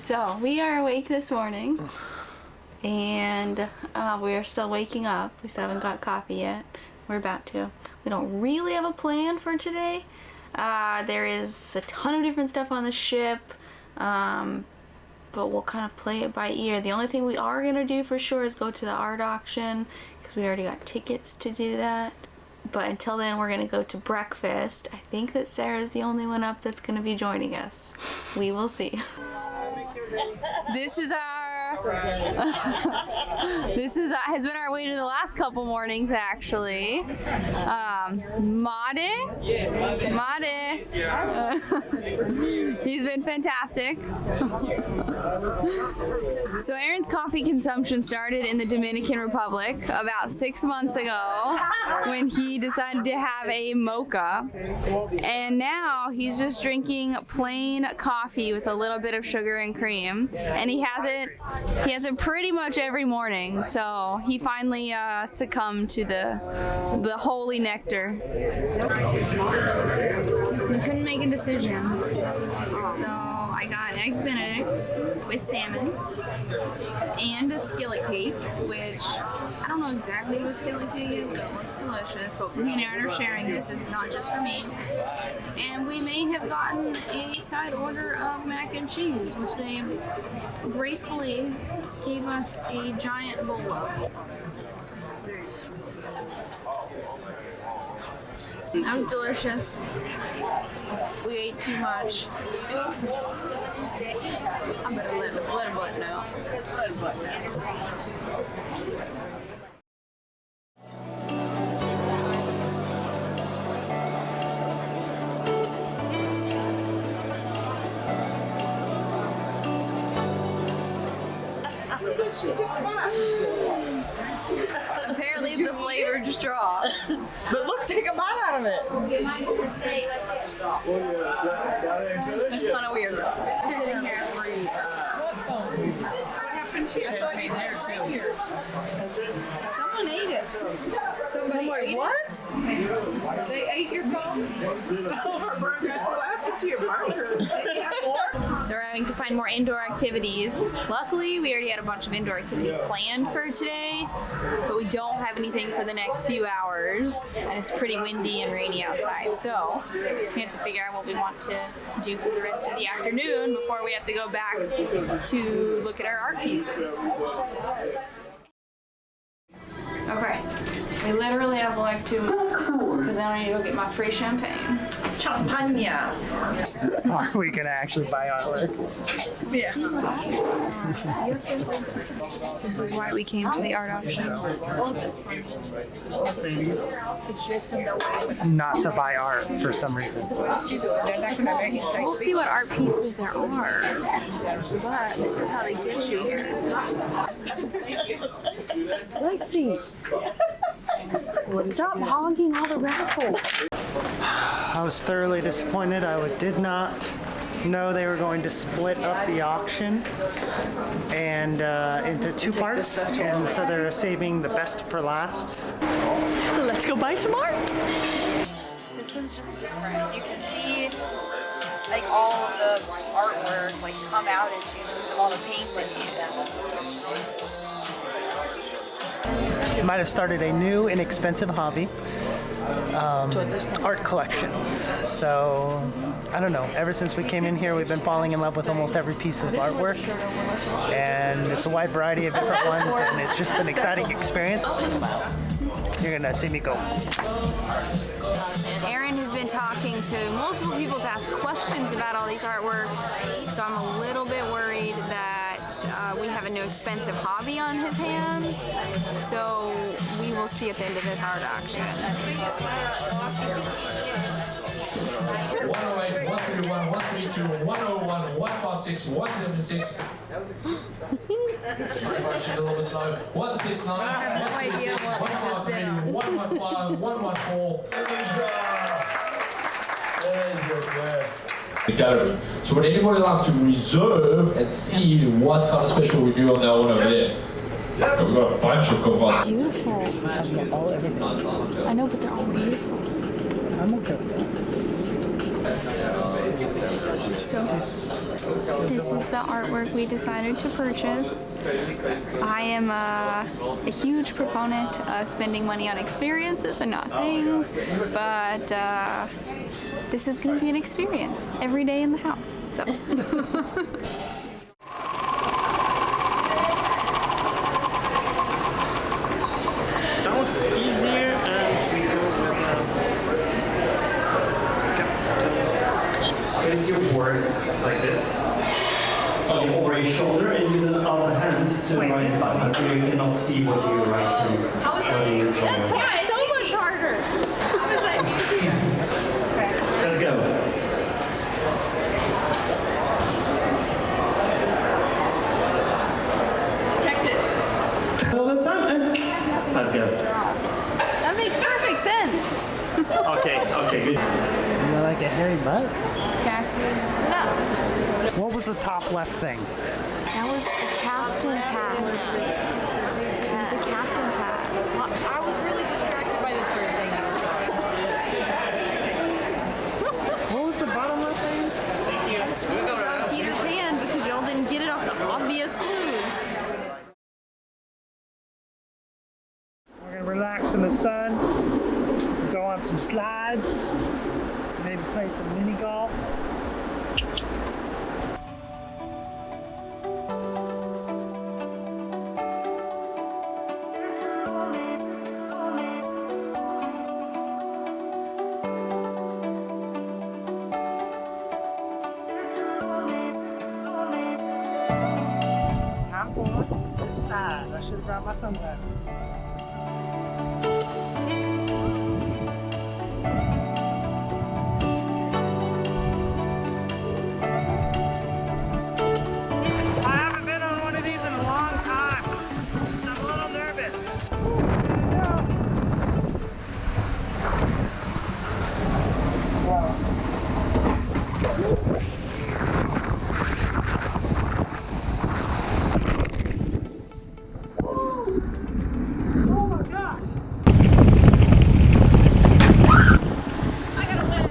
So we are awake this morning, and we are still waking up. We still haven't got coffee yet. We're about to. We don't really have a plan for today. There is a ton of different stuff on the ship, but we'll kind of play it by ear. The only thing we are going to do for sure is go to the art auction, because we already got tickets to do that. But until then, we're going to go to breakfast. I think that Sarah's the only one up that's going to be joining us. We will see. This is our has been our way to the last couple mornings, actually. Made, he's been fantastic. So Aaron's coffee consumption started in the Dominican Republic about 6 months ago when he decided to have a mocha, and now he's just drinking plain coffee with a little bit of sugar and cream, and he has it pretty much every morning. So he finally succumbed to the holy nectar. We couldn't make a decision, so I got eggs Benedict with salmon and a skillet cake, which I don't know exactly what a skillet cake is, but it looks delicious. But me and Aaron are sharing this. This is not just for me. And we may have gotten a side order of mac and cheese, which they gracefully gave us a giant bowl of. That was delicious. We ate too much. I'm gonna let him button out. Let him button out. Apparently it's a flavored straw. But look, take a bite out of it. It's kind of weird. Sitting here free. What happened to your champagne there too? Someone ate it. Somebody what? They ate your phone? What happened to your burger? So we're having to find more indoor activities. Luckily, we already had a bunch of indoor activities planned for today, but we don't have anything for the next few hours, and it's pretty windy and rainy outside. So we have to figure out what we want to do for the rest of the afternoon before we have to go back to look at our art pieces. Okay, we literally have like 2 minutes, because now I need to go get my free champagne. Champagne. Are we gonna actually buy artwork? Yeah. This is why we came to the art auction. Not to buy art for some reason. We'll see what art pieces there are, but this is how they get you here. Lexi, stop hogging all the raffles. I was thoroughly disappointed. I did not know they were going to split up the auction and into 2 parts, and so they're saving the best for last. Let's go buy some art. This one's just different. You can see like all of the artwork like come out as you use all the paint that you used. Might have started a new, inexpensive hobby. Art collections. So, I don't know. Ever since we came in here, we've been falling in love with almost every piece of artwork. And it's a wide variety of different ones, and it's just an exciting experience. You're gonna see me go. Aaron has been talking to multiple people to ask questions about all these artworks, so I'm a little bit worried that we have a new expensive hobby on his hands. So we will see at the end of this art auction. 108, 131, 132, 101, 156, 176. She's a little bit slow. 169, 136, 153, 115, 114. The gallery. So would anybody like to reserve and see what kind of special we do on that one over there? We've got a bunch of coupons. Beautiful. I know, but they're all beautiful. I'm okay with that. So this is the artwork we decided to purchase. I am a huge proponent of spending money on experiences and not things, but this is going to be an experience every day in the house. So. That was easier, and we go with Place your board like this over your shoulder and use the other hand to write the button so you cannot see what you're writing. That's so much harder. Let's go. Texas. A little bit of time and let's go. That makes perfect sense. Okay, good. You like a hairy butt? Okay. No. What was the top left thing? That was a captain's hat. It was a captain's hat. I was really distracted by this bird thing. What was the bottom left thing? I was really drawing Peter Pan because y'all didn't get it off the obvious clues. We're gonna relax in the sun, go on some slides, maybe play some mini golf. Time for the slide. I should have brought my sunglasses. I haven't been on one of these in a long time. I'm a little nervous. I gotta win.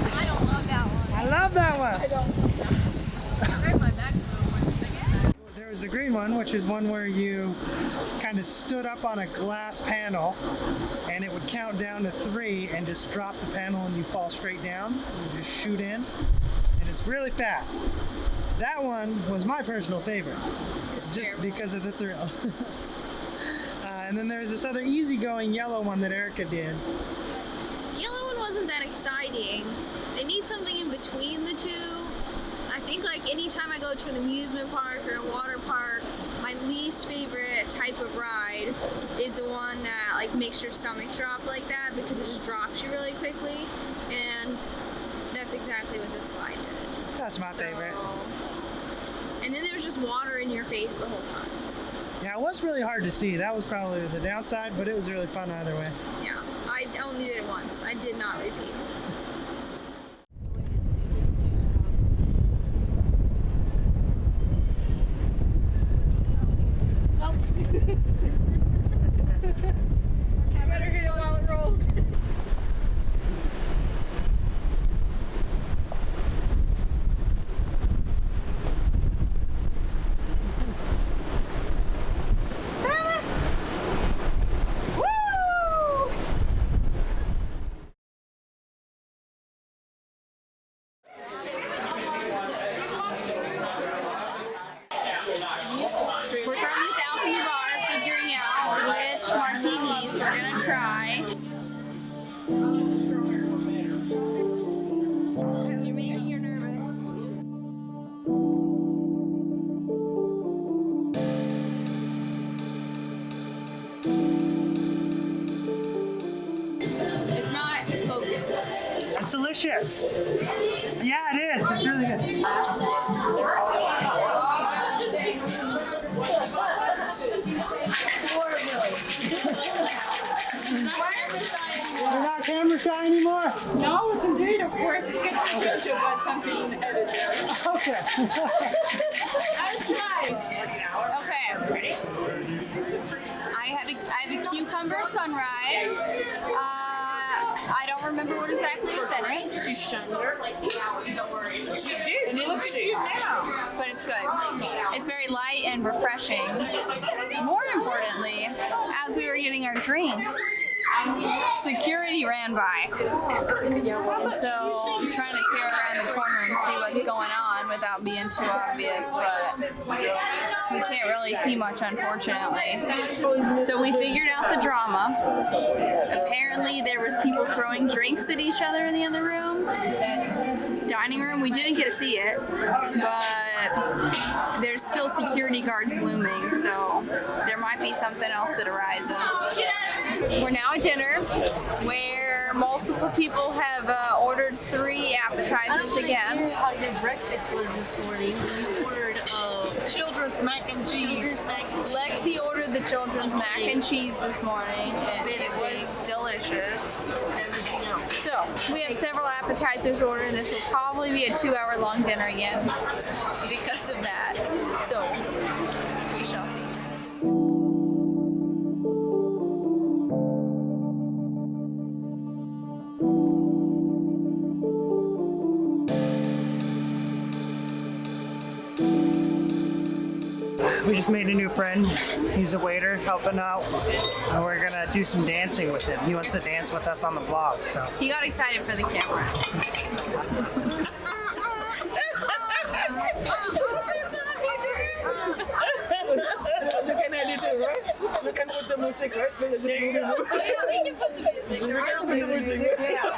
I don't love that one. I love that one. I heard my back a little bit. There was the green one, which is one where you kind of stood up on a glass panel and it would count down to 3 and just drop the panel and you fall straight down. You just shoot in and it's really fast. That one was my personal favorite, just because of the thrill. And then there's this other easygoing yellow one that Erica did. The yellow one wasn't that exciting. They need something in between the two. I think like anytime I go to an amusement park or a water park, my least favorite type of ride is the one that like makes your stomach drop like that because it just drops you really quickly. And that's exactly what this slide did. That's my favorite. And then there's just water in your face the whole time. Yeah, it was really hard to see. That was probably the downside, but it was really fun either way. Yeah, I only did it once. I did not repeat. Oh. I better hit it while it rolls. We're currently down in the bar figuring out which martinis we're gonna try. You're making her nervous. It's not focused. It's delicious. Yeah, it is. It's really good. We're not camera shy anymore? No, we can do it, of course. It's gonna be JoJo, but something edited. Okay. That's nice. Okay. Ready? I have a cucumber sunrise. I don't remember what exactly was in it. Shonder. She did. Look at you now. But it's good. It's very light and refreshing. More importantly, as we were getting our drinks, security ran by. And so I'm trying to peer around the corner and see what's going on without being too obvious, but we can't really see much, unfortunately. So we figured out the drama. Apparently there was people throwing drinks at each other in the other room. Dining room, we didn't get to see it, but there's still security guards looming, so there might be something else that arises. We're now at dinner, where multiple people have ordered 3 appetizers again. How your breakfast was this morning? You ordered children's mac and cheese. Lexi ordered the children's mac and cheese this morning, and it was delicious. So, we have several appetizers ordered. This will probably be a 2-hour-long dinner again because of that. So, we shall see. We just made a new friend. He's a waiter helping out, and we're gonna do some dancing with him. He wants to dance with us on the vlog, so. He got excited for the camera. You can edit it, right? You can put the music, right? Yeah, we can put the music. The real music. Yeah.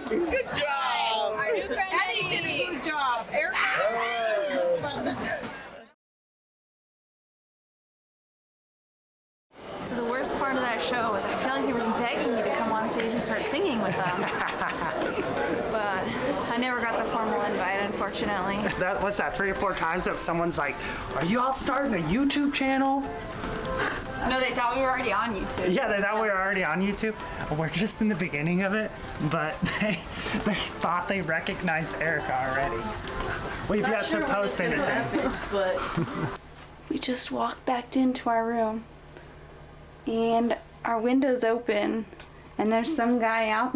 Good job. Our new friend Eddie did a good job. Eric. So the worst part of that show was I feel like he was begging me to come on stage and start singing with them. But I never got the formal invite, unfortunately. What's that, 3 or 4 times that someone's like, are you all starting a YouTube channel? No, they thought we were already on YouTube. Yeah, they thought we were already on YouTube. We're just in the beginning of it, but they thought they recognized Erica already. We've yet to post anything. But We just walked back into our room, and our window's open, and there's some guy out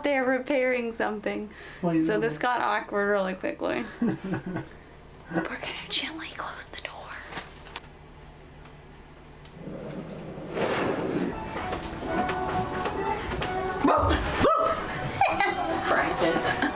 there repairing something. So this got awkward really quickly. We're gonna gently close the door. Brandon.